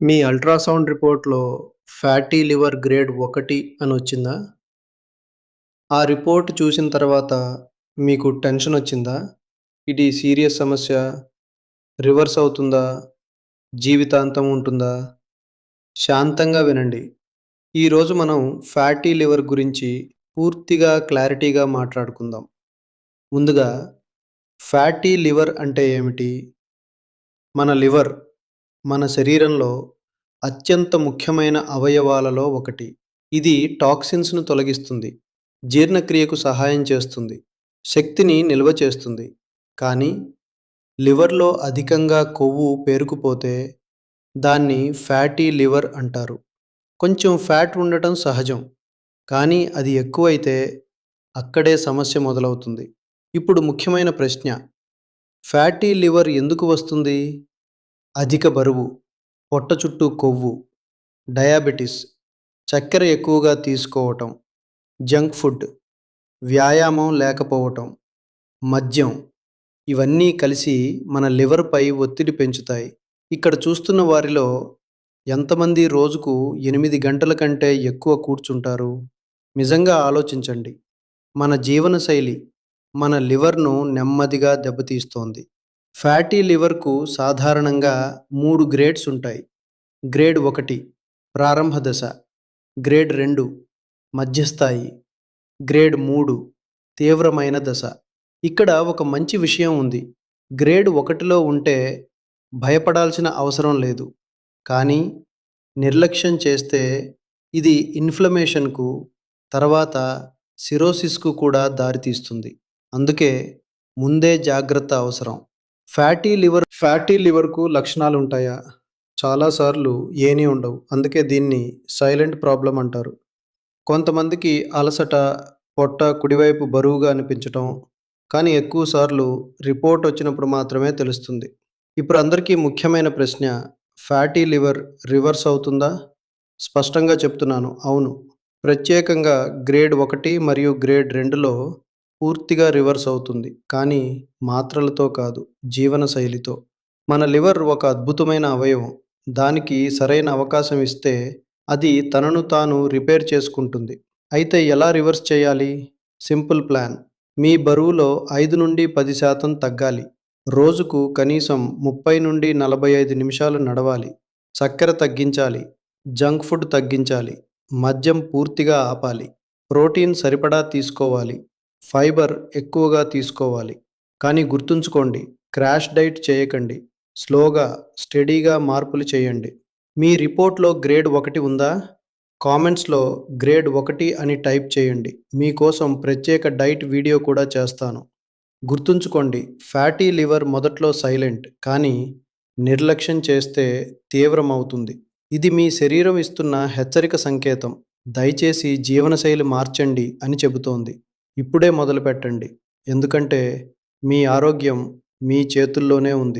మీ ultrasound రిపోర్ట్‌లో fatty liver grade 1 అని వచ్చిందా? ఆ రిపోర్ట్ చూసిన తర్వాత మీకు టెన్షన్ వచ్చిందా? ఇది సీరియస్ సమస్య, రివర్స్ అవుతుందా? జీవితాంతం ఉంటుందా? శాంతంగా వినండి. ఈరోజు మనం ఫ్యాటీ లివర్ గురించి పూర్తిగా క్లారిటీగా మాట్లాడుకుందాం. ముందుగా ఫ్యాటీ లివర్ అంటే ఏమిటి? మన లివర్ మన శరీరంలో అత్యంత ముఖ్యమైన అవయవాలలో ఒకటి. ఇది టాక్సిన్స్‌ను తొలగిస్తుంది, జీర్ణక్రియకు సహాయం చేస్తుంది, శక్తిని నిల్వ చేస్తుంది. కానీ లివర్‌లో అధికంగా కొవ్వు పేరుకుపోతే దాన్ని ఫ్యాటీ లివర్ అంటారు. కొంచెం ఫ్యాట్ ఉండటం సహజం. కానీ అది ఎక్కువైతే అక్కడే సమస్య మొదలవుతుంది. ఇప్పుడు ముఖ్యమైన ప్రశ్న: ఫ్యాటీ లివర్ ఎందుకు వస్తుంది? అధిక బరువు, పొట్ట చుట్టూ కొవ్వు, డయాబెటిస్, చక్కెర ఎక్కువగా తీసుకోవటం, జంక్ ఫుడ్, వ్యాయామం లేకపోవటం, మద్యం ఇవన్నీ కలిసి మన లివర్‌పై ఒత్తిడి పెంచుతాయి. ఇక్కడ చూస్తున్న వారిలో ఎంతమంది రోజుకు 8 గంటల కంటే ఎక్కువ కూర్చుంటారు? నిజంగా ఆలోచించండి. మన జీవనశైలి మన లివర్‌ను నెమ్మదిగా దెబ్బతీస్తోంది. ఫ్యాటీ లివర్‌కు సాధారణంగా 3 గ్రేడ్స్ ఉంటాయి. గ్రేడ్ 1 ప్రారంభ దశ, గ్రేడ్ 2 మధ్యస్థాయి, గ్రేడ్ 3 తీవ్రమైన దశ. ఇక్కడ ఒక మంచి విషయం ఉంది. గ్రేడ్ 1లో ఉంటే భయపడాల్సిన అవసరం లేదు. కానీ నిర్లక్ష్యం చేస్తే ఇది ఇన్‌ఫ్లమేషన్‌కు, తర్వాత సిరోసిస్‌కు కూడా దారితీస్తుంది. అందుకే ముందే జాగ్రత్త అవసరం. ఫ్యాటీ లివర్‌కు లక్షణాలుంటాయా? చాలా సార్లు ఏమీ ఉండవు. అందుకే దీన్ని సైలెంట్ ప్రాబ్లమ్ అంటారు. కొంతమందికి అలసట, పొట్ట కుడివైపు బరువుగా అనిపించటం, కానీ ఎక్కువ సార్లు రిపోర్ట్ వచ్చినప్పుడు మాత్రమే తెలుస్తుంది. ఇప్పుడు అందరికీ ముఖ్యమైన ప్రశ్న: ఫ్యాటీ లివర్ రివర్స్ అవుతుందా? స్పష్టంగా చెప్తున్నాను, అవును. ప్రత్యేకంగా గ్రేడ్ 1 మరియు గ్రేడ్ 2లో పూర్తిగా రివర్స్ అవుతుంది. కానీ మాత్రలతో కాదు, జీవనశైలితో. మన లివర్ ఒక అద్భుతమైన అవయవం. దానికి సరైన అవకాశం ఇస్తే అది తనను తాను రిపేర్ చేసుకుంటుంది. అయితే ఎలా రివర్స్ చేయాలి? Simple plan. మీ బరువులో 5-10% తగ్గాలి. రోజుకు కనీసం 30-45 నిమిషాలు నడవాలి. చక్కెర తగ్గించాలి. జంక్ ఫుడ్ తగ్గించాలి. మద్యం పూర్తిగా ఆపాలి. ప్రోటీన్ సరిపడా తీసుకోవాలి. ఫైబర్ ఎక్కువగా తీసుకోవాలి. కానీ గుర్తుంచుకోండి, క్రాష్ డైట్ చేయకండి. స్లోగా, స్టెడీగా మార్పులు చేయండి. మీ రిపోర్ట్‌లో గ్రేడ్ 1 ఉందా? కామెంట్స్‌లో గ్రేడ్ 1 అని టైప్ చేయండి. మీకోసం ప్రత్యేక డైట్ వీడియో కూడా చేస్తాను. గుర్తుంచుకోండి, ఫ్యాటీ లివర్ మొదట్లో సైలెంట్, కానీ నిర్లక్ష్యం చేస్తే తీవ్రమవుతుంది. ఇది మీ శరీరం ఇస్తున్న హెచ్చరిక సంకేతం. దయచేసి జీవనశైలి మార్చండి అని చెబుతోంది. ఇప్పుడే మొదలుపెట్టండి. ఎందుకంటే మీ ఆరోగ్యం మీ చేతుల్లోనే ఉంది.